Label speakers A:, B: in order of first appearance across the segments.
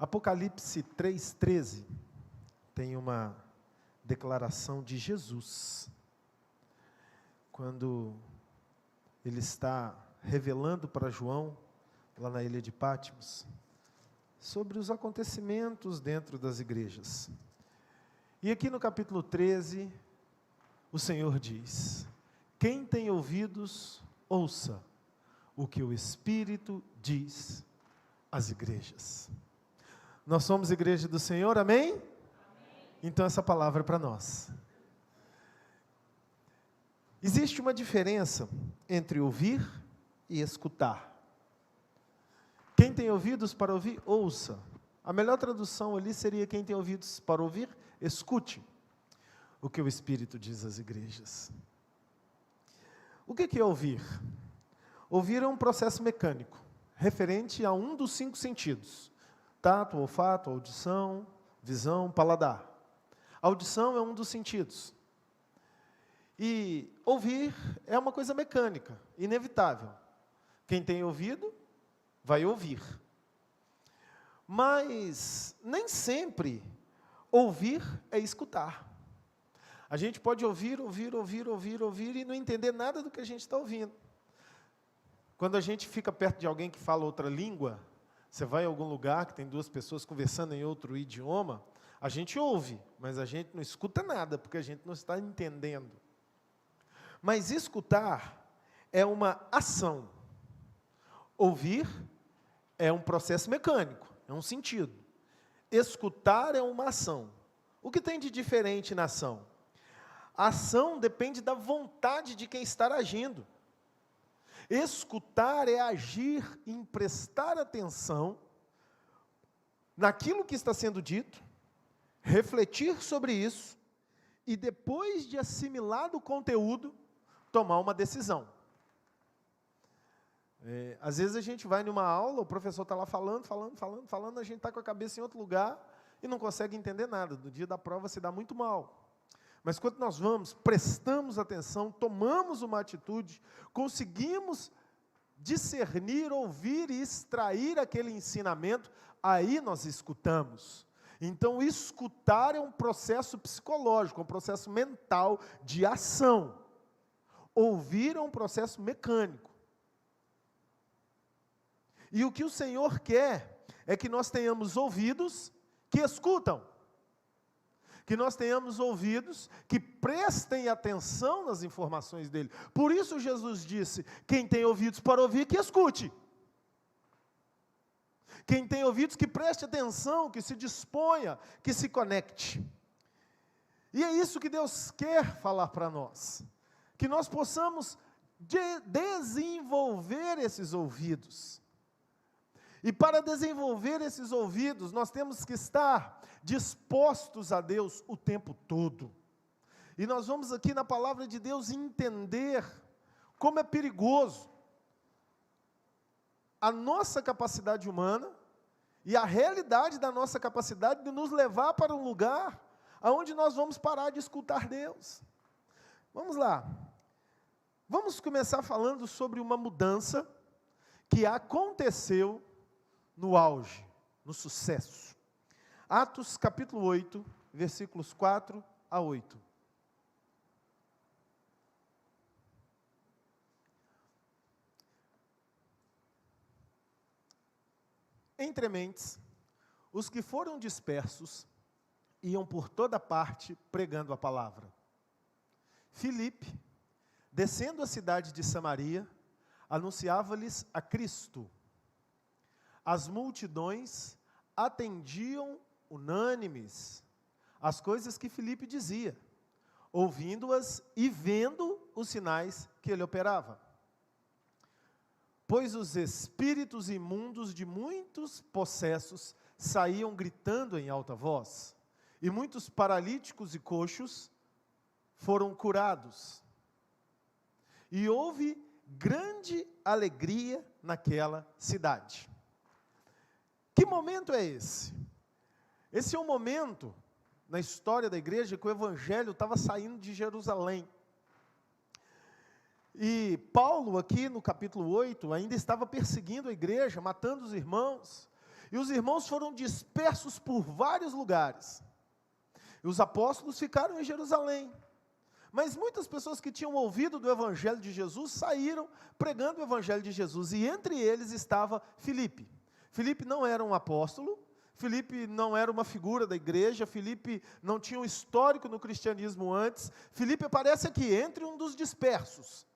A: Apocalipse 3,13 tem uma declaração de Jesus, quando ele está revelando para João, lá na ilha de Patmos, sobre os acontecimentos dentro das igrejas. E aqui no capítulo 13, o Senhor diz: quem tem ouvidos, ouça o que o Espírito diz às igrejas. Nós somos igreja do Senhor, amém? Amém. Então essa palavra é para nós. Existe uma diferença entre ouvir e escutar. Quem tem ouvidos para ouvir, ouça. A melhor tradução ali seria: quem tem ouvidos para ouvir, escute o que o Espírito diz às igrejas. O que é ouvir? Ouvir é um processo mecânico, referente a um dos 5 sentidos: tato, olfato, audição, visão, paladar. A audição é um dos sentidos. E ouvir é uma coisa mecânica, inevitável. Quem tem ouvido, vai ouvir. Mas nem sempre ouvir é escutar. A gente pode ouvir e não entender nada do que a gente está ouvindo. Quando a gente fica perto de alguém que fala outra língua, você vai em algum lugar que tem 2 pessoas conversando em outro idioma, a gente ouve, mas a gente não escuta nada, porque a gente não está entendendo. Mas escutar é uma ação. Ouvir é um processo mecânico, é um sentido. Escutar é uma ação. O que tem de diferente na ação? A ação depende da vontade de quem está agindo. Escutar é agir, em prestar atenção naquilo que está sendo dito, refletir sobre isso e, depois de assimilado o conteúdo, tomar uma decisão. Às vezes a gente vai numa aula, o professor está lá falando, a gente está com a cabeça em outro lugar e não consegue entender nada. No dia da prova se dá muito mal. Mas quando nós vamos, prestamos atenção, tomamos uma atitude, conseguimos discernir, ouvir e extrair aquele ensinamento, aí nós escutamos. Então, escutar é um processo psicológico, um processo mental de ação. Ouvir é um processo mecânico. E o que o Senhor quer é que nós tenhamos ouvidos que escutam. Que nós tenhamos ouvidos que prestem atenção nas informações dele. Por isso Jesus disse: quem tem ouvidos para ouvir, que escute. Quem tem ouvidos, que preste atenção, que se disponha, que se conecte. E é isso que Deus quer falar para nós. Que nós possamos desenvolver esses ouvidos. E para desenvolver esses ouvidos, nós temos que estar dispostos a Deus o tempo todo. E nós vamos aqui na palavra de Deus entender como é perigoso a nossa capacidade humana e a realidade da nossa capacidade de nos levar para um lugar onde nós vamos parar de escutar Deus. Vamos lá. Vamos começar falando sobre uma mudança que aconteceu no auge, no sucesso. Atos capítulo 8, versículos 4 a 8. Entre mentes, os que foram dispersos iam por toda parte pregando a palavra. Filipe, descendo a cidade de Samaria, anunciava-lhes a Cristo. As multidões atendiam unânimes as coisas que Filipe dizia, ouvindo-as e vendo os sinais que ele operava. Pois os espíritos imundos de muitos possessos saíam gritando em alta voz, e muitos paralíticos e coxos foram curados. E houve grande alegria naquela cidade. Que momento é esse? Esse é um momento na história da igreja que o evangelho estava saindo de Jerusalém. E Paulo, aqui no capítulo 8, ainda estava perseguindo a igreja, matando os irmãos. E os irmãos foram dispersos por vários lugares. E os apóstolos ficaram em Jerusalém. Mas muitas pessoas que tinham ouvido do Evangelho de Jesus saíram pregando o Evangelho de Jesus. E entre eles estava Filipe. Filipe não era um apóstolo, Filipe não era uma figura da igreja, Filipe não tinha um histórico no cristianismo antes. Filipe aparece aqui entre um dos dispersos.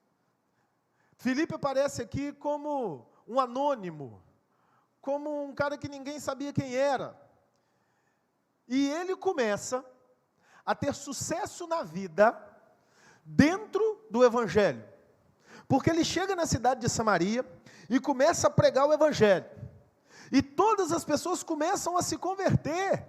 A: Filipe aparece aqui como um anônimo, como um cara que ninguém sabia quem era. E ele começa a ter sucesso na vida dentro do Evangelho. Porque ele chega na cidade de Samaria e começa a pregar o Evangelho. E todas as pessoas começam a se converter.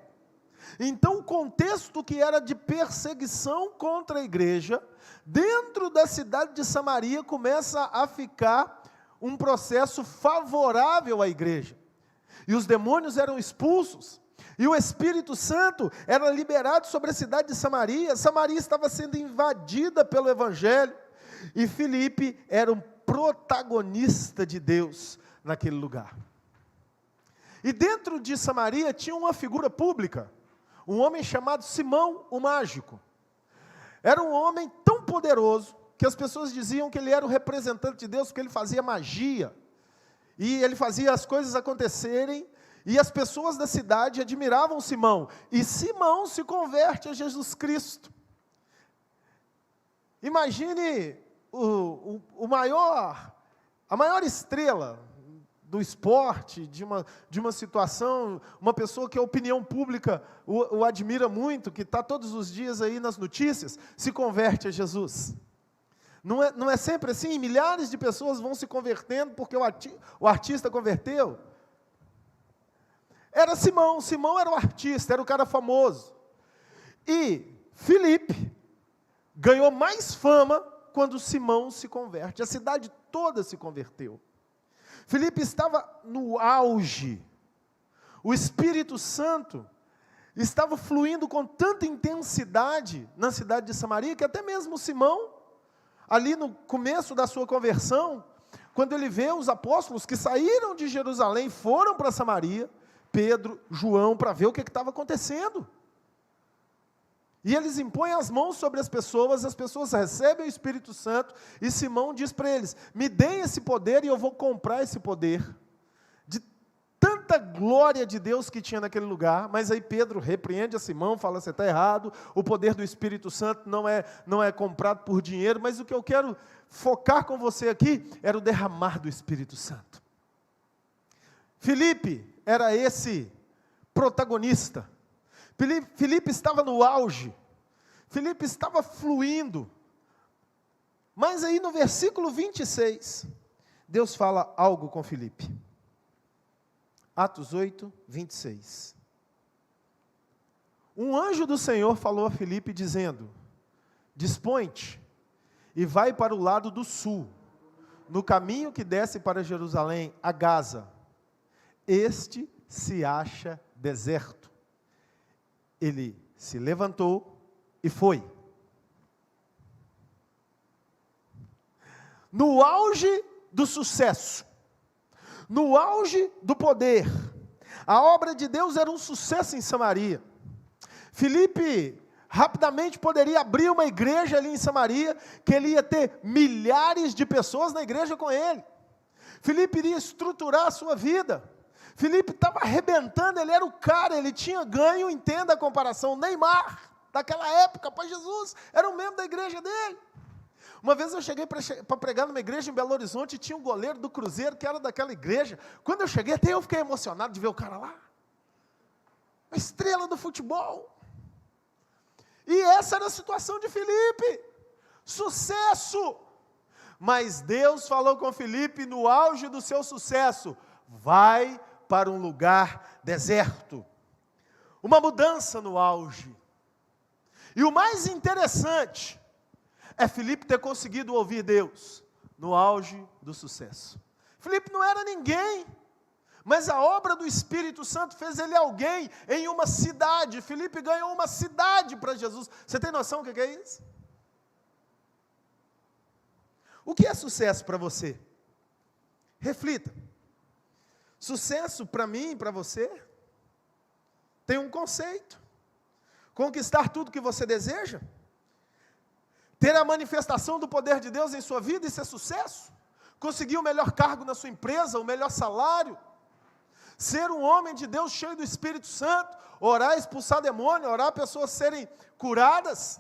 A: Então, o contexto que era de perseguição contra a igreja, dentro da cidade de Samaria, começa a ficar um processo favorável à igreja. E os demônios eram expulsos. E o Espírito Santo era liberado sobre a cidade de Samaria. Samaria estava sendo invadida pelo Evangelho. E Filipe era um protagonista de Deus naquele lugar. E dentro de Samaria tinha uma figura pública, um homem chamado Simão, o mágico. Era um homem tão poderoso, que as pessoas diziam que ele era o representante de Deus, porque ele fazia magia. E ele fazia as coisas acontecerem, e as pessoas da cidade admiravam Simão. E Simão se converte a Jesus Cristo. Imagine a maior estrela do esporte, de uma situação, uma pessoa que a opinião pública o admira muito, que está todos os dias aí nas notícias, se converte a Jesus. Não é sempre assim? Milhares de pessoas vão se convertendo porque o artista converteu. Era Simão era o artista, era o cara famoso. E Filipe ganhou mais fama quando Simão se converte. A cidade toda se converteu. Filipe estava no auge. O Espírito Santo estava fluindo com tanta intensidade na cidade de Samaria, que até mesmo Simão, ali no começo da sua conversão, quando ele vê os apóstolos que saíram de Jerusalém, foram para Samaria, Pedro, João, para ver o que estava acontecendo. E eles impõem as mãos sobre as pessoas recebem o Espírito Santo, e Simão diz para eles, me deem esse poder e eu vou comprar esse poder. De tanta glória de Deus que tinha naquele lugar, mas aí Pedro repreende a Simão, fala, você está errado, o poder do Espírito Santo não é comprado por dinheiro, mas o que eu quero focar com você aqui, era o derramar do Espírito Santo. Filipe era esse protagonista. Filipe estava no auge, Filipe estava fluindo, mas aí no versículo 26, Deus fala algo com Filipe. Atos 8, 26. Um anjo do Senhor falou a Filipe dizendo, dispõe-te e vai para o lado do sul, no caminho que desce para Jerusalém, a Gaza. Este se acha deserto. Ele se levantou e foi. No auge do sucesso, no auge do poder, a obra de Deus era um sucesso em Samaria. Filipe rapidamente poderia abrir uma igreja ali em Samaria, que ele ia ter milhares de pessoas na igreja com ele. Filipe iria estruturar a sua vida. Filipe estava arrebentando, ele era o cara, ele tinha ganho, entenda a comparação, Neymar, daquela época, para Jesus, era um membro da igreja dele. Uma vez eu cheguei para pregar numa igreja em Belo Horizonte, e tinha um goleiro do Cruzeiro, que era daquela igreja. Quando eu cheguei, até eu fiquei emocionado de ver o cara lá. A estrela do futebol. E essa era a situação de Filipe. Sucesso. Mas Deus falou com Filipe no auge do seu sucesso, vai para um lugar deserto. Uma mudança no auge. E o mais interessante é Filipe ter conseguido ouvir Deus no auge do sucesso. Filipe não era ninguém, mas a obra do Espírito Santo fez ele alguém em uma cidade. Filipe ganhou uma cidade para Jesus. Você tem noção do que é isso? O que é sucesso para você? Reflita. Sucesso para mim e para você tem um conceito. Conquistar tudo que você deseja, ter a manifestação do poder de Deus em sua vida, isso é sucesso. Conseguir o melhor cargo na sua empresa, o melhor salário, ser um homem de Deus cheio do Espírito Santo, orar, expulsar demônio, orar pessoas serem curadas,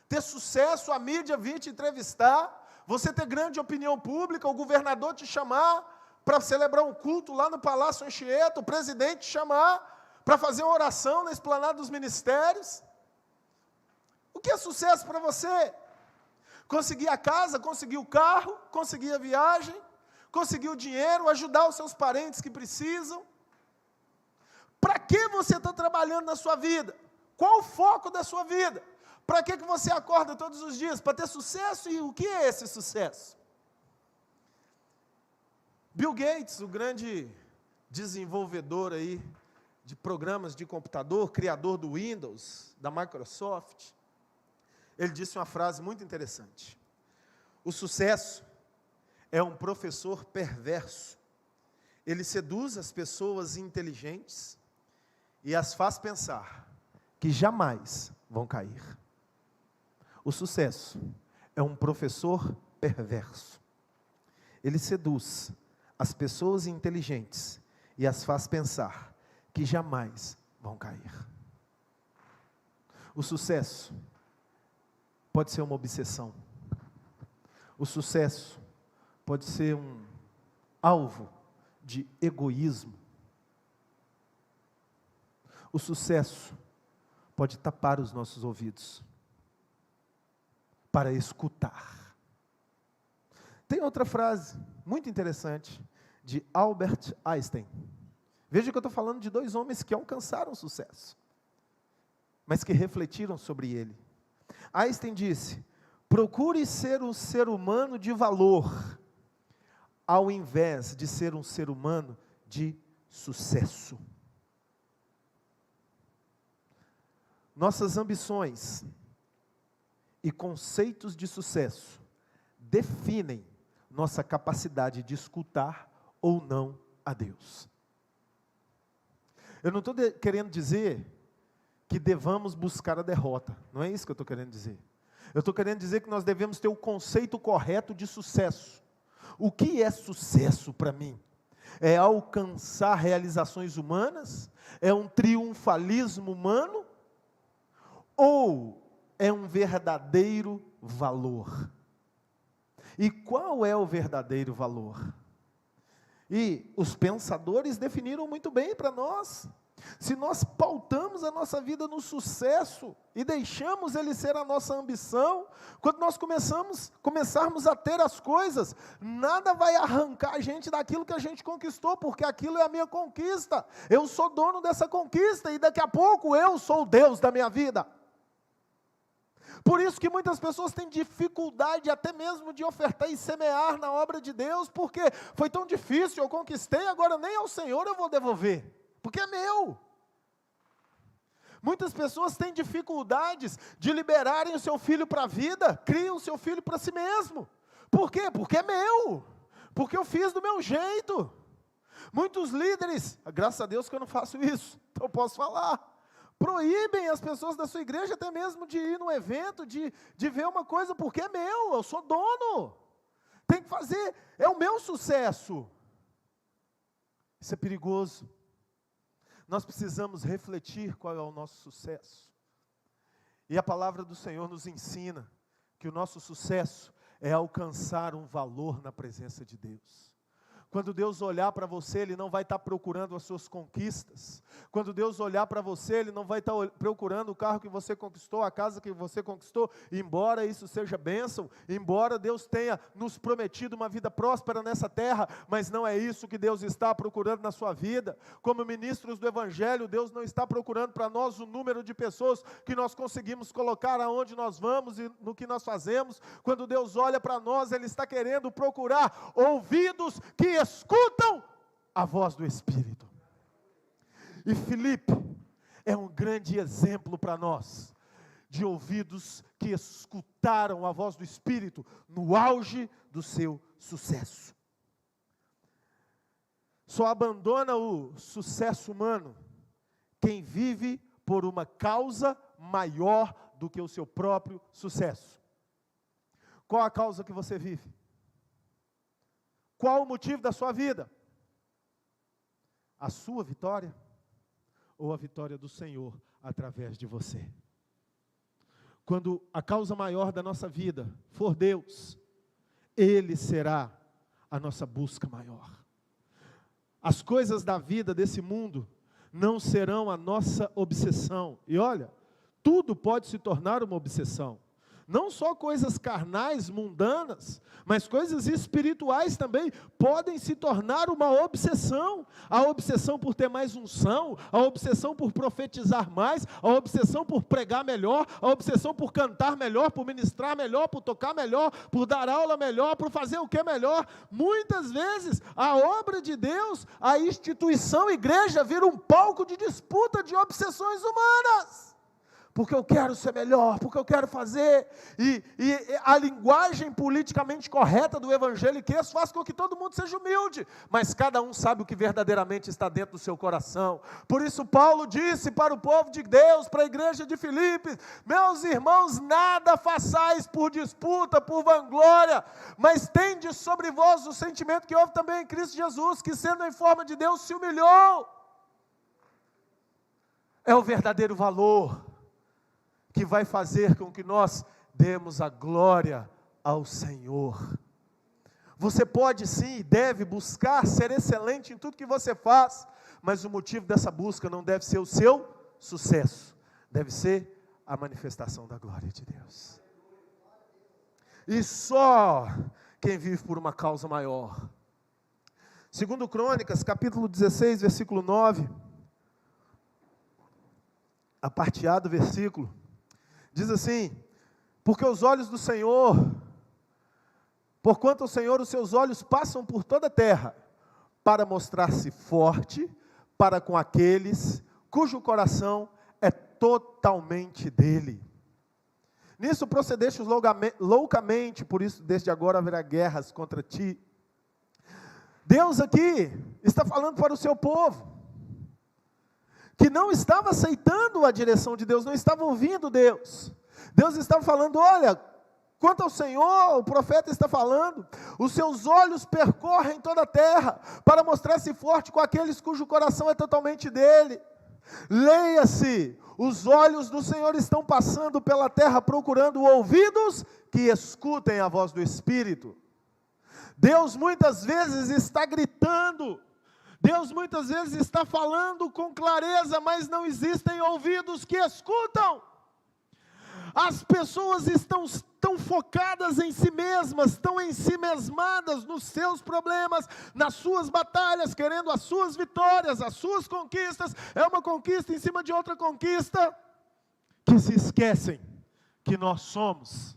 A: ter sucesso, a mídia vir te entrevistar, você ter grande opinião pública, o governador te chamar para celebrar um culto lá no Palácio Anchieta, o presidente te chamar para fazer uma oração na esplanada dos ministérios. O que é sucesso para você? Conseguir a casa, conseguir o carro, conseguir a viagem, conseguir o dinheiro, ajudar os seus parentes que precisam. Para que você está trabalhando na sua vida? Qual o foco da sua vida? Para que você acorda todos os dias? Para ter sucesso? E o que é esse sucesso? Bill Gates, o grande desenvolvedor aí de programas de computador, criador do Windows, da Microsoft, ele disse uma frase muito interessante: o sucesso é um professor perverso. Ele seduz as pessoas inteligentes e as faz pensar que jamais vão cair. O sucesso é um professor perverso. Ele seduz as pessoas inteligentes e as faz pensar que jamais vão cair. O sucesso pode ser uma obsessão. O sucesso pode ser um alvo de egoísmo. O sucesso pode tapar os nossos ouvidos para escutar. Tem outra frase muito interessante de Albert Einstein. Veja que eu estou falando de dois homens que alcançaram sucesso, mas que refletiram sobre ele. Einstein disse: procure ser um ser humano de valor, ao invés de ser um ser humano de sucesso. Nossas ambições e conceitos de sucesso definem nossa capacidade de escutar ou não a Deus. Eu não estou querendo dizer que devamos buscar a derrota, não é isso que eu estou querendo dizer. Eu estou querendo dizer que nós devemos ter o conceito correto de sucesso. O que é sucesso para mim? É alcançar realizações humanas? É um triunfalismo humano? Ou é um verdadeiro valor? E qual é o verdadeiro valor? E os pensadores definiram muito bem para nós. Se nós pautamos a nossa vida no sucesso e deixamos ele ser a nossa ambição, quando nós começarmos a ter as coisas, nada vai arrancar a gente daquilo que a gente conquistou, porque aquilo é a minha conquista. Eu sou dono dessa conquista e daqui a pouco eu sou o Deus da minha vida. Por isso que muitas pessoas têm dificuldade até mesmo de ofertar e semear na obra de Deus, porque foi tão difícil, eu conquistei, agora nem ao Senhor eu vou devolver, porque é meu. Muitas pessoas têm dificuldades de liberarem o seu filho para a vida, criam o seu filho para si mesmo. Por quê? Porque é meu, porque eu fiz do meu jeito. Muitos líderes, graças a Deus que eu não faço isso, então eu posso falar, proíbem as pessoas da sua igreja até mesmo de ir num evento, de ver uma coisa, porque é meu, eu sou dono, tem que fazer, é o meu sucesso. Isso é perigoso. Nós precisamos refletir qual é o nosso sucesso. E a palavra do Senhor nos ensina que o nosso sucesso é alcançar um valor na presença de Deus. Quando Deus olhar para você, Ele não vai estar procurando as suas conquistas. Quando Deus olhar para você, Ele não vai estar procurando o carro que você conquistou, a casa que você conquistou, embora isso seja bênção, embora Deus tenha nos prometido uma vida próspera nessa terra, mas não é isso que Deus está procurando na sua vida. Como ministros do Evangelho, Deus não está procurando para nós o número de pessoas que nós conseguimos colocar aonde nós vamos e no que nós fazemos. Quando Deus olha para nós, Ele está querendo procurar ouvidos que escutam a voz do Espírito. E Filipe é um grande exemplo para nós, de ouvidos que escutaram a voz do Espírito no auge do seu sucesso. Só abandona o sucesso humano quem vive por uma causa maior do que o seu próprio sucesso. Qual a causa que você vive? Qual o motivo da sua vida? A sua vitória ou a vitória do Senhor através de você? Quando a causa maior da nossa vida for Deus, Ele será a nossa busca maior. As coisas da vida desse mundo não serão a nossa obsessão. E olha, tudo pode se tornar uma obsessão. Não só coisas carnais, mundanas, mas coisas espirituais também podem se tornar uma obsessão. A obsessão por ter mais unção, a obsessão por profetizar mais, a obsessão por pregar melhor, a obsessão por cantar melhor, por ministrar melhor, por tocar melhor, por dar aula melhor, por fazer o que melhor. Muitas vezes a obra de Deus, a instituição igreja vira um palco de disputa de obsessões humanas. Porque eu quero ser melhor, porque eu quero fazer, e a linguagem politicamente correta do evangeliquez faz com que todo mundo seja humilde, mas cada um sabe o que verdadeiramente está dentro do seu coração. Por isso Paulo disse para o povo de Deus, para a igreja de Filipos: meus irmãos, nada façais por disputa, por vanglória, mas tende sobre vós o sentimento que houve também em Cristo Jesus, que sendo em forma de Deus se humilhou. É o verdadeiro valor que vai fazer com que nós demos a glória ao Senhor. Você pode sim e deve buscar ser excelente em tudo que você faz, mas o motivo dessa busca não deve ser o seu sucesso, deve ser a manifestação da glória de Deus. E só quem vive por uma causa maior. Segundo Crônicas, capítulo 16, versículo 9, a parte A do versículo, diz assim: porque os olhos do Senhor, porquanto o Senhor, os seus olhos passam por toda a terra, para mostrar-se forte para com aqueles cujo coração é totalmente dele. Nisso procedestes loucamente, por isso desde agora haverá guerras contra ti. Deus aqui está falando para o seu povo, que não estava aceitando a direção de Deus, não estava ouvindo Deus. Deus estava falando: olha, quanto ao Senhor, o profeta está falando, os seus olhos percorrem toda a terra, para mostrar-se forte com aqueles cujo coração é totalmente dele. Leia-se, os olhos do Senhor estão passando pela terra, procurando ouvidos que escutem a voz do Espírito. Deus muitas vezes está gritando, Deus muitas vezes está falando com clareza, mas não existem ouvidos que escutam. As pessoas estão tão focadas em si mesmas, tão ensimesmadas nos seus problemas, nas suas batalhas, querendo as suas vitórias, as suas conquistas. É uma conquista em cima de outra conquista, que se esquecem que nós somos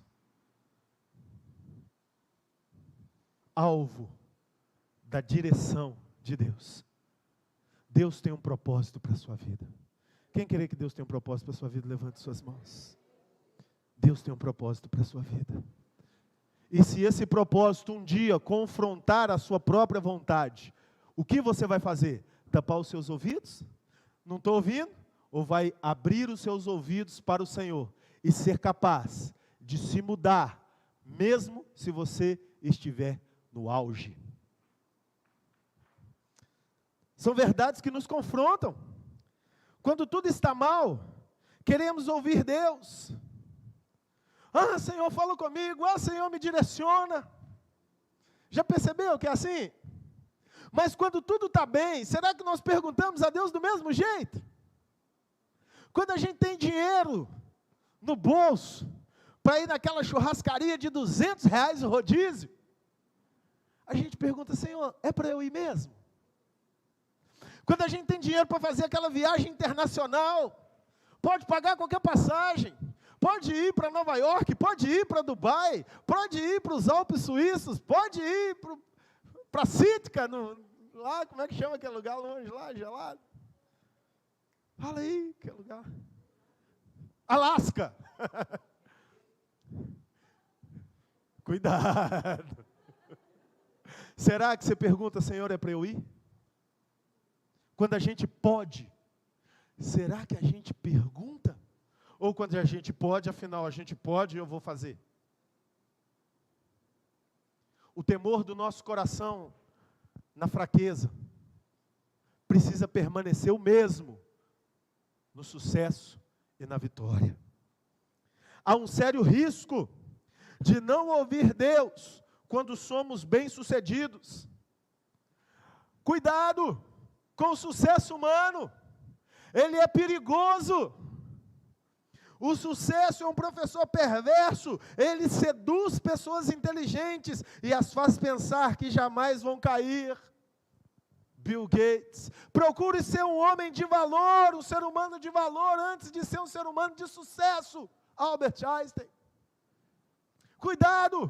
A: alvo da direção de Deus. Deus tem um propósito para a sua vida. Quem quer que Deus tem um propósito para a sua vida, levante suas mãos. Deus tem um propósito para a sua vida. E se esse propósito um dia confrontar a sua própria vontade, o que você vai fazer? Tapar os seus ouvidos? Não estou ouvindo? Ou vai abrir os seus ouvidos para o Senhor e ser capaz de se mudar, mesmo se você estiver no auge? São verdades que nos confrontam. Quando tudo está mal, queremos ouvir Deus. Ah, Senhor, fala comigo. Ah, Senhor, me direciona. Já percebeu que é assim? Mas quando tudo está bem, será que nós perguntamos a Deus do mesmo jeito? Quando a gente tem dinheiro no bolso, para ir naquela churrascaria de R$200 o rodízio, a gente pergunta: Senhor, é para eu ir mesmo? Quando a gente tem dinheiro para fazer aquela viagem internacional, pode pagar qualquer passagem, pode ir para Nova York, pode ir para Dubai, pode ir para os Alpes Suíços, pode ir para Sitka, lá, como é que chama aquele lugar longe lá, gelado? Fala aí, que lugar? Alasca. Cuidado. Será que você pergunta: Senhor, é para eu ir? Quando a gente pode, será que a gente pergunta? Ou quando a gente pode, afinal a gente pode e eu vou fazer? O temor do nosso coração na fraqueza precisa permanecer o mesmo no sucesso e na vitória. Há um sério risco de não ouvir Deus quando somos bem-sucedidos. Cuidado com o sucesso humano, ele é perigoso. O sucesso é um professor perverso, ele seduz pessoas inteligentes e as faz pensar que jamais vão cair. Bill Gates, procure ser um homem de valor, um ser humano de valor, antes de ser um ser humano de sucesso. Albert Einstein. Cuidado,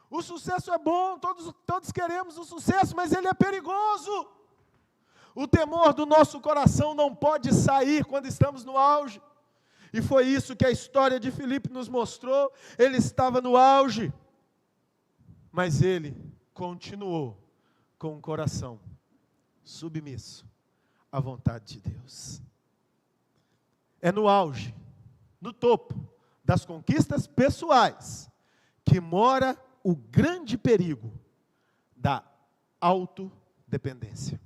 A: o sucesso é bom, todos queremos o sucesso, mas ele é perigoso. O temor do nosso coração não pode sair quando estamos no auge. E foi isso que a história de Filipe nos mostrou. Ele estava no auge, mas ele continuou com o coração submisso à vontade de Deus. É no auge, no topo das conquistas pessoais, que mora o grande perigo da autodependência.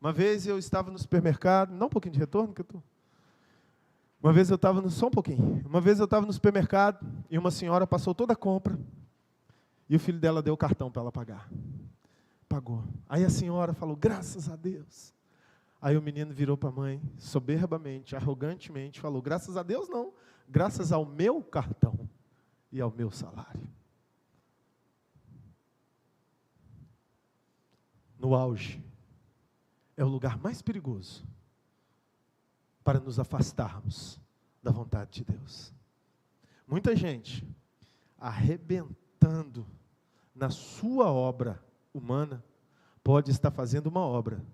A: Uma vez eu estava no supermercado, dá um pouquinho de retorno que eu estou. Uma vez eu estava só um pouquinho. Uma vez eu estava no supermercado e uma senhora passou toda a compra e o filho dela deu o cartão para ela pagar. Pagou. Aí a senhora falou, graças a Deus. Aí o menino virou para a mãe, soberbamente, arrogantemente, falou, graças a Deus não, graças ao meu cartão e ao meu salário. No auge, é o lugar mais perigoso para nos afastarmos da vontade de Deus. Muita gente arrebentando na sua obra humana, pode estar fazendo uma obra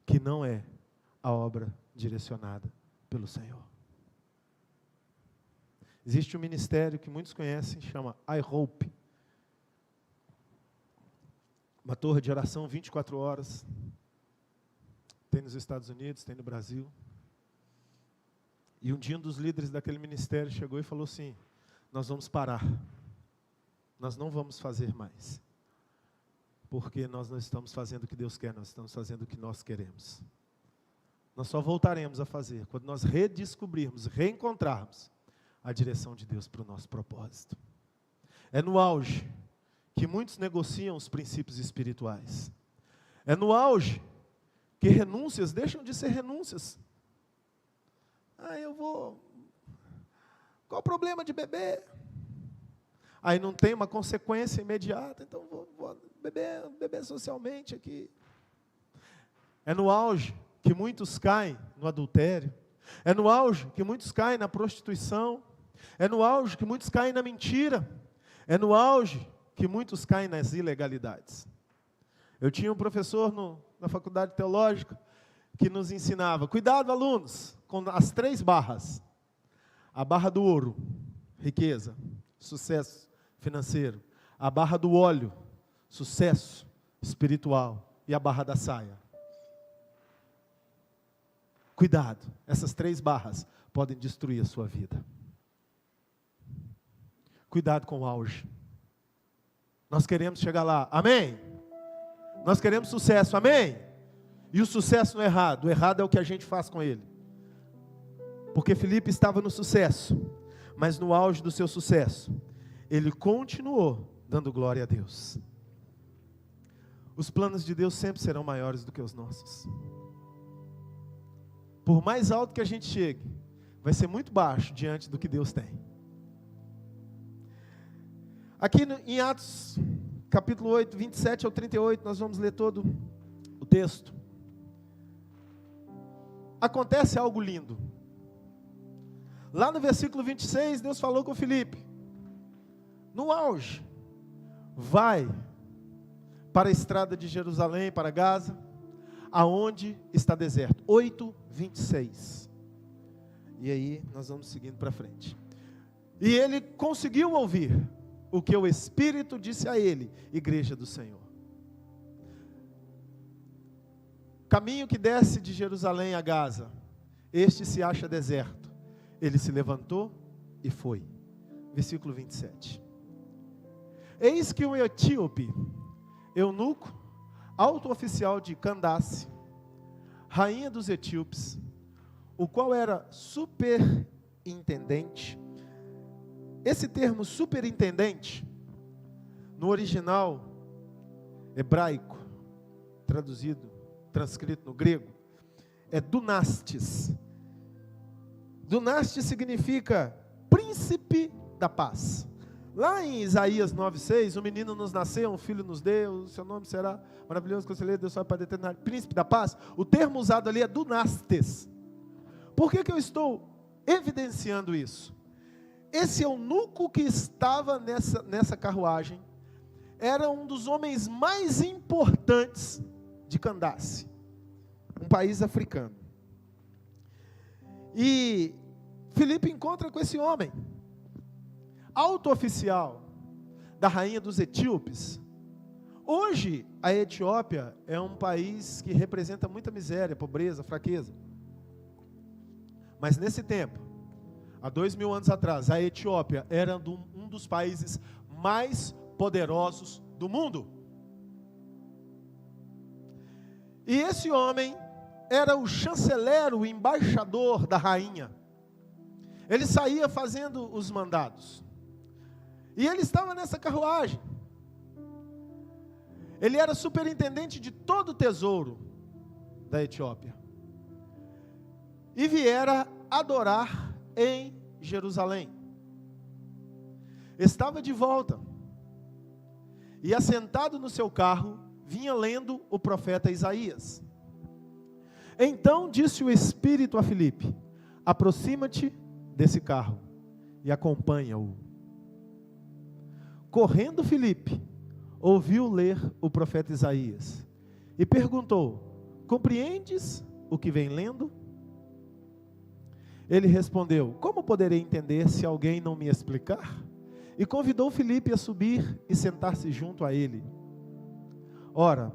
A: que não é a obra direcionada pelo Senhor. Existe um ministério que muitos conhecem, chama iHope. Uma torre de oração 24 horas. Tem nos Estados Unidos, tem no Brasil. E um dia um dos líderes daquele ministério chegou e falou assim, nós vamos parar. Nós não vamos fazer mais. Porque nós não estamos fazendo o que Deus quer, nós estamos fazendo o que nós queremos. Nós só voltaremos a fazer quando nós redescobrirmos, reencontrarmos a direção de Deus para o nosso propósito. É no auge que muitos negociam os princípios espirituais. É no auge que renúncias deixam de ser renúncias. Qual o problema de beber? Aí não tem uma consequência imediata, então vou beber socialmente aqui. É no auge que muitos caem no adultério. É no auge que muitos caem na prostituição. É no auge que muitos caem na mentira. É no auge que muitos caem nas ilegalidades. Eu tinha um professor na faculdade teológica que nos ensinava, cuidado alunos, com as 3 barras. A barra do ouro, riqueza, sucesso financeiro. A barra do óleo, sucesso espiritual. E a barra da saia. Cuidado, essas 3 barras podem destruir a sua vida. Cuidado com o auge. Nós queremos chegar lá, amém? Nós queremos sucesso, amém? E o sucesso não é errado, o errado é o que a gente faz com ele. Porque Filipe estava no sucesso, mas no auge do seu sucesso, ele continuou dando glória a Deus. Os planos de Deus sempre serão maiores do que os nossos. Por mais alto que a gente chegue, vai ser muito baixo diante do que Deus tem. Aqui em Atos, capítulo 8, 27 ao 38, nós vamos ler todo o texto. Acontece algo lindo. Lá no versículo 26, Deus falou com Filipe. No auge, vai para a estrada de Jerusalém, para Gaza, aonde está deserto. 8:26. E aí, nós vamos seguindo para frente. E ele conseguiu ouvir o que o Espírito disse a ele, igreja do Senhor. caminho que desce de Jerusalém a Gaza, este se acha deserto. Ele se levantou e foi. Versículo 27. Eis que um etíope, eunuco, alto oficial de Candace, rainha dos etíopes, o qual era superintendente. Esse termo superintendente, no original hebraico, transcrito no grego, é dunastes. Dunastes significa príncipe da paz. Lá em Isaías 9,6, um menino nos nasceu, um filho nos deu, o seu nome será maravilhoso, conselheiro, Deus Pai, Pai eterno, príncipe da paz. O termo usado ali é dunastes. Por que eu estou evidenciando isso? Esse eunuco que estava nessa carruagem era um dos homens mais importantes de Candace, um país africano. E Filipe encontra com esse homem, alto oficial da rainha dos etíopes. Hoje, a Etiópia é um país que representa muita miséria, pobreza, fraqueza. Mas nesse tempo, há 2000 anos atrás, a Etiópia era um dos países mais poderosos do mundo. E esse homem era o chanceler, o embaixador da rainha. Ele saía fazendo os mandados. E ele estava nessa carruagem. Ele era superintendente de todo o tesouro da Etiópia. E viera adorar em Jerusalém. Estava de volta. E assentado no seu carro, vinha lendo o profeta Isaías. Então disse o Espírito a Filipe: aproxima-te desse carro e acompanha-o. Correndo Filipe, ouviu ler o profeta Isaías e perguntou: compreendes o que vem lendo? Ele respondeu: como poderei entender se alguém não me explicar? E convidou Filipe a subir e sentar-se junto a ele. Ora,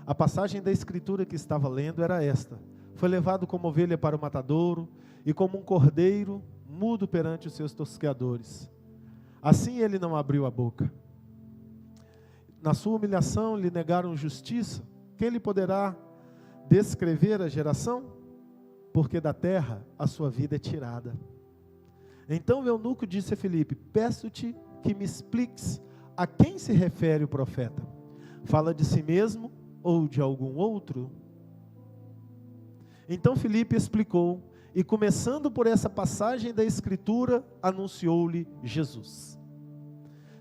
A: a passagem da escritura que estava lendo era esta: foi levado como ovelha para o matadouro, e como um cordeiro mudo perante os seus tosqueadores. Assim ele não abriu a boca. Na sua humilhação lhe negaram justiça. Quem lhe poderá descrever a geração? Porque da terra a sua vida é tirada. Então o eunuco disse a Filipe: peço-te que me expliques a quem se refere o profeta. Fala de si mesmo ou de algum outro? Então Filipe explicou, e começando por essa passagem da escritura, anunciou-lhe Jesus.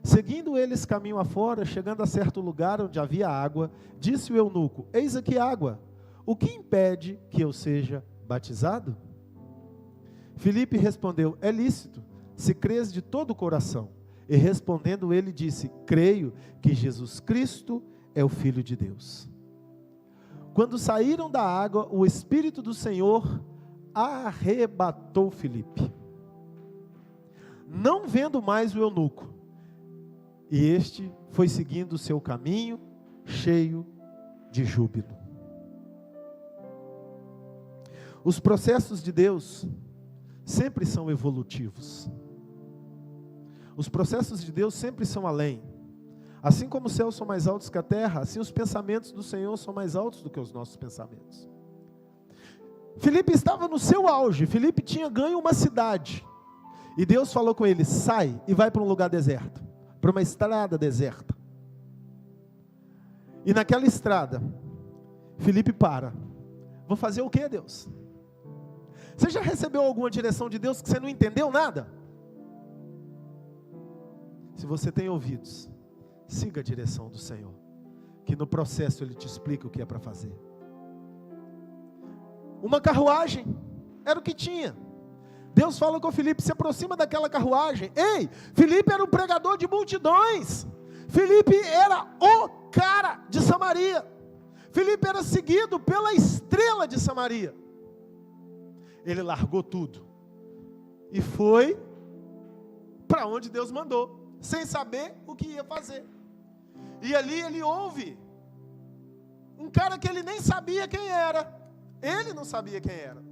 A: Seguindo eles caminho afora, chegando a certo lugar onde havia água, disse o eunuco: eis aqui água, o que impede que eu seja batizado? Filipe respondeu: é lícito, se crês de todo o coração. E respondendo ele disse: creio que Jesus Cristo é o Filho de Deus. Quando saíram da água, o Espírito do Senhor arrebatou Filipe, não vendo mais o eunuco, e este foi seguindo o seu caminho, cheio de júbilo. Os processos de Deus sempre são evolutivos. Os processos de Deus sempre são além. Assim como os céus são mais altos que a terra, assim os pensamentos do Senhor são mais altos do que os nossos pensamentos. Filipe estava no seu auge. Filipe tinha ganho uma cidade. E Deus falou com ele: sai e vai para um lugar deserto, para uma estrada deserta. E naquela estrada, Filipe para. Vou fazer o que, Deus? Você já recebeu alguma direção de Deus que você não entendeu nada? Se você tem ouvidos, siga a direção do Senhor, que no processo Ele te explica o que é para fazer. Uma carruagem era o que tinha. Deus fala com Filipe: se aproxima daquela carruagem. Ei, Filipe era um pregador de multidões. Filipe era o cara de Samaria. Filipe era seguido pela estrela de Samaria. Ele largou tudo e foi para onde Deus mandou, sem saber o que ia fazer. E ali ele ouve um cara que ele nem sabia quem era. Ele não sabia quem era.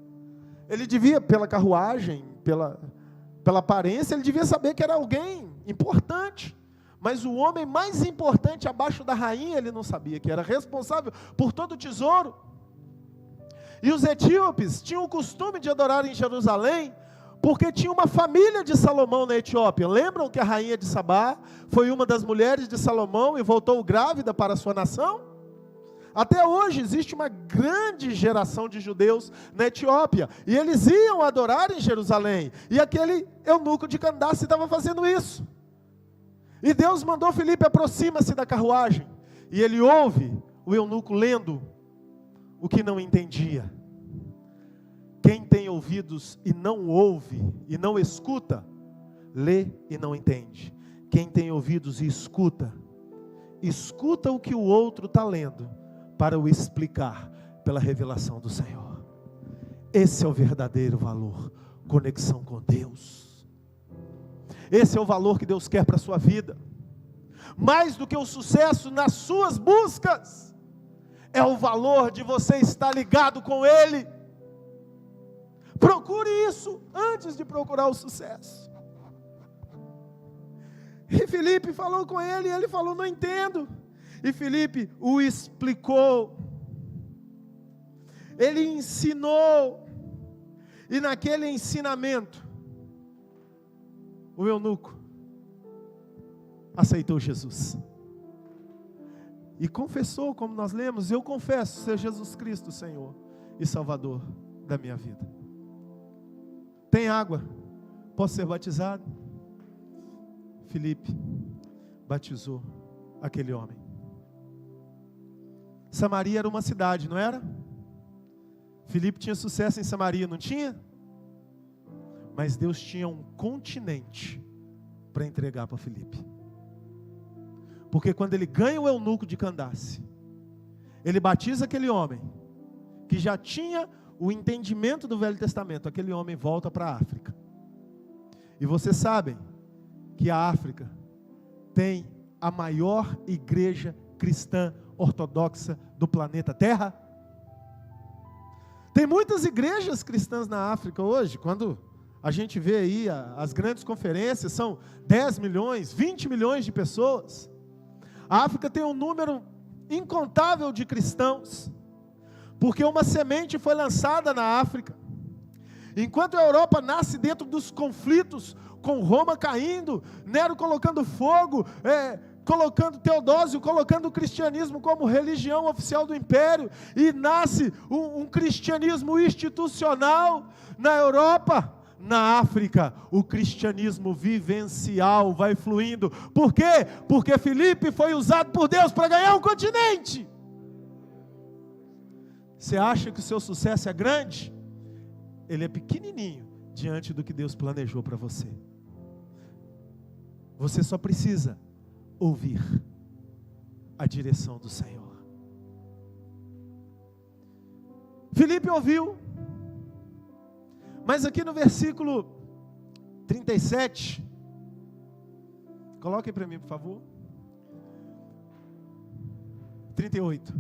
A: Ele devia, pela carruagem, pela aparência, ele devia saber que era alguém importante. Mas o homem mais importante abaixo da rainha, ele não sabia, que era responsável por todo o tesouro. E os etíopes tinham o costume de adorar em Jerusalém, porque tinha uma família de Salomão na Etiópia. Lembram que a rainha de Sabá foi uma das mulheres de Salomão e voltou grávida para a sua nação? Até hoje existe uma grande geração de judeus na Etiópia, e eles iam adorar em Jerusalém, e aquele eunuco de Candace estava fazendo isso. E Deus mandou Filipe, aproxima-se da carruagem, e ele ouve o eunuco lendo o que não entendia. Quem tem ouvidos e não ouve, e não escuta, lê e não entende. Quem tem ouvidos e escuta o que o outro está lendo, para o explicar pela revelação do Senhor. Esse é o verdadeiro valor, conexão com Deus. Esse é o valor que Deus quer para a sua vida. Mais do que o sucesso nas suas buscas, é o valor de você estar ligado com Ele. Procure isso antes de procurar o sucesso. E Filipe falou com ele, e ele falou, não entendo. E Filipe o explicou, ele ensinou, e naquele ensinamento, o eunuco aceitou Jesus, e confessou, como nós lemos, eu confesso ser Jesus Cristo, Senhor e Salvador da minha vida. Tem água? Posso ser batizado? Filipe batizou aquele homem. Samaria era uma cidade, não era? Filipe tinha sucesso em Samaria, não tinha? Mas Deus tinha um continente para entregar para Filipe. Porque quando ele ganha o eunuco de Candace, ele batiza aquele homem, que já tinha o entendimento do Velho Testamento, aquele homem volta para a África. E vocês sabem que a África tem a maior igreja cristã ortodoxa do planeta Terra. Tem muitas igrejas cristãs na África hoje. Quando a gente vê aí as grandes conferências, são 10 milhões, 20 milhões de pessoas. A África tem um número incontável de cristãos, porque uma semente foi lançada na África. Enquanto a Europa nasce dentro dos conflitos, com Roma caindo, Nero colocando fogo, colocando Teodósio, colocando o cristianismo como religião oficial do império, e nasce um cristianismo institucional na Europa. Na África, o cristianismo vivencial vai fluindo. Por quê? Porque Filipe foi usado por Deus para ganhar um continente. Você acha que o seu sucesso é grande? Ele é pequenininho diante do que Deus planejou para você. Você só precisa ouvir a direção do Senhor. Filipe ouviu, mas aqui no versículo 37, coloquem para mim, por favor. 38.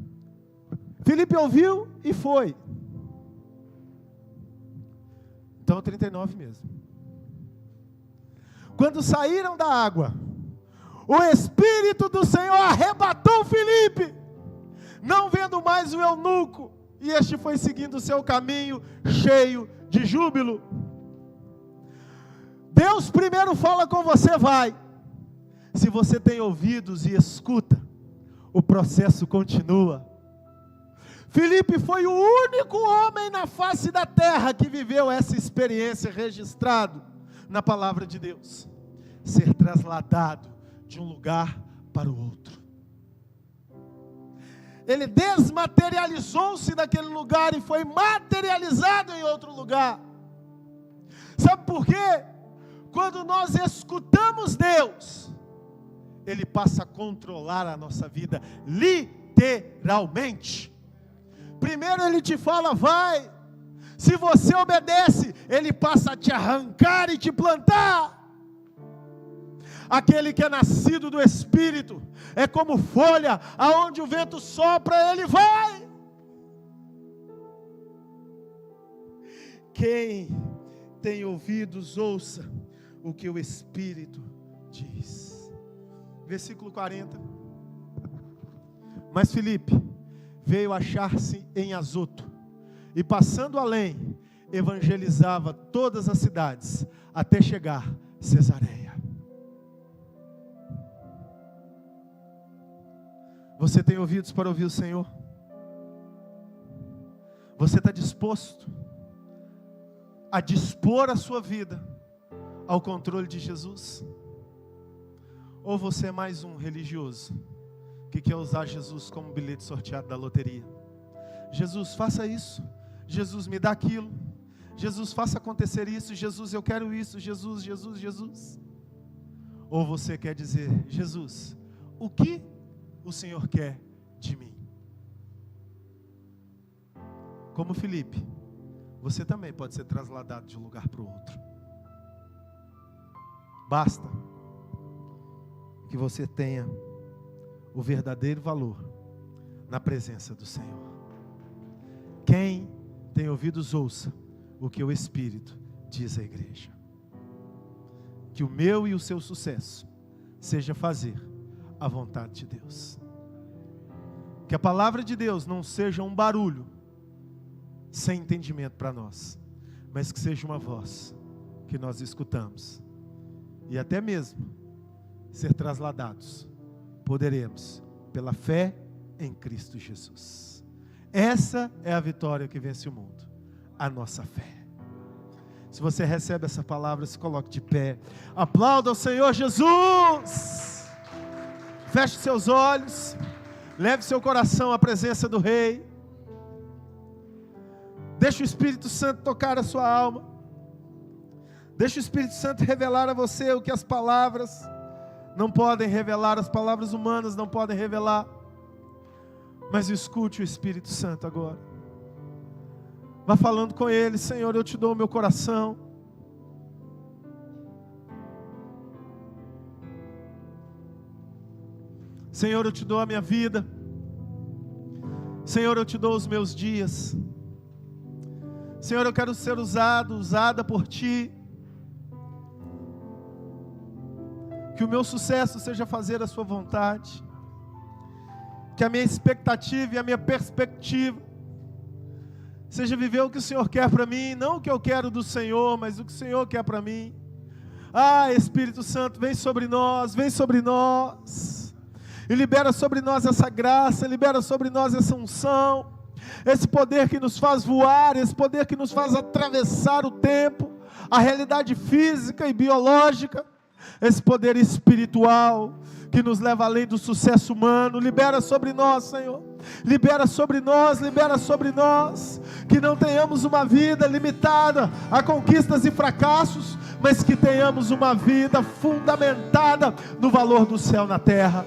A: Filipe ouviu e foi. Então 39 mesmo. Quando saíram da água, o Espírito do Senhor arrebatou Filipe, não vendo mais o eunuco, e este foi seguindo o seu caminho, cheio de júbilo. Deus primeiro fala com você, vai. Se você tem ouvidos e escuta, o processo continua. Filipe foi o único homem na face da terra que viveu essa experiência registrado na palavra de Deus. Ser trasladado de um lugar para o outro. Ele desmaterializou-se daquele lugar e foi materializado em outro lugar. Sabe por quê? Quando nós escutamos Deus, Ele passa a controlar a nossa vida, literalmente. Primeiro Ele te fala, vai. Se você obedece, Ele passa a te arrancar e te plantar. Aquele que é nascido do Espírito é como folha, aonde o vento sopra, ele vai. Quem tem ouvidos, ouça o que o Espírito diz. Versículo 40. Mas Filipe veio achar-se em Azoto, e passando além, evangelizava todas as cidades, até chegar a Cesareia. Você tem ouvidos para ouvir o Senhor? Você está disposto a dispor a sua vida ao controle de Jesus? Ou você é mais um religioso que quer usar Jesus como bilhete sorteado da loteria? Jesus, faça isso. Jesus, me dá aquilo. Jesus, faça acontecer isso. Jesus, eu quero isso. Jesus, Jesus, Jesus. Ou você quer dizer: Jesus, o que o Senhor quer de mim? Como Filipe, você também pode ser trasladado de um lugar para o outro. Basta que você tenha o verdadeiro valor na presença do Senhor. Quem tem ouvidos, ouça o que o Espírito diz à igreja. Que o meu e o seu sucesso seja fazer a vontade de Deus. Que a palavra de Deus não seja um barulho sem entendimento para nós, mas que seja uma voz que nós escutamos, e até mesmo ser trasladados poderemos pela fé em Cristo Jesus. Essa é a vitória que vence o mundo, a nossa fé. Se você recebe essa palavra, se coloque de pé, aplauda o Senhor Jesus. Feche seus olhos, leve seu coração à presença do Rei. Deixa o Espírito Santo tocar a sua alma. Deixa o Espírito Santo revelar a você o que as palavras não podem revelar, as palavras humanas não podem revelar. Mas escute o Espírito Santo agora. Vá falando com Ele: Senhor, eu te dou o meu coração. Senhor, eu te dou a minha vida. Senhor, eu te dou os meus dias. Senhor, eu quero ser usada por Ti. Que o meu sucesso seja fazer a Sua vontade. Que a minha expectativa e a minha perspectiva seja viver o que o Senhor quer para mim, não o que eu quero do Senhor, mas o que o Senhor quer para mim. Ah, Espírito Santo, vem sobre nós, e libera sobre nós essa graça, libera sobre nós essa unção, esse poder que nos faz voar, esse poder que nos faz atravessar o tempo, a realidade física e biológica, esse poder espiritual que nos leva além do sucesso humano. Libera sobre nós, Senhor. Libera sobre nós, que não tenhamos uma vida limitada a conquistas e fracassos, mas que tenhamos uma vida fundamentada no valor do céu na terra.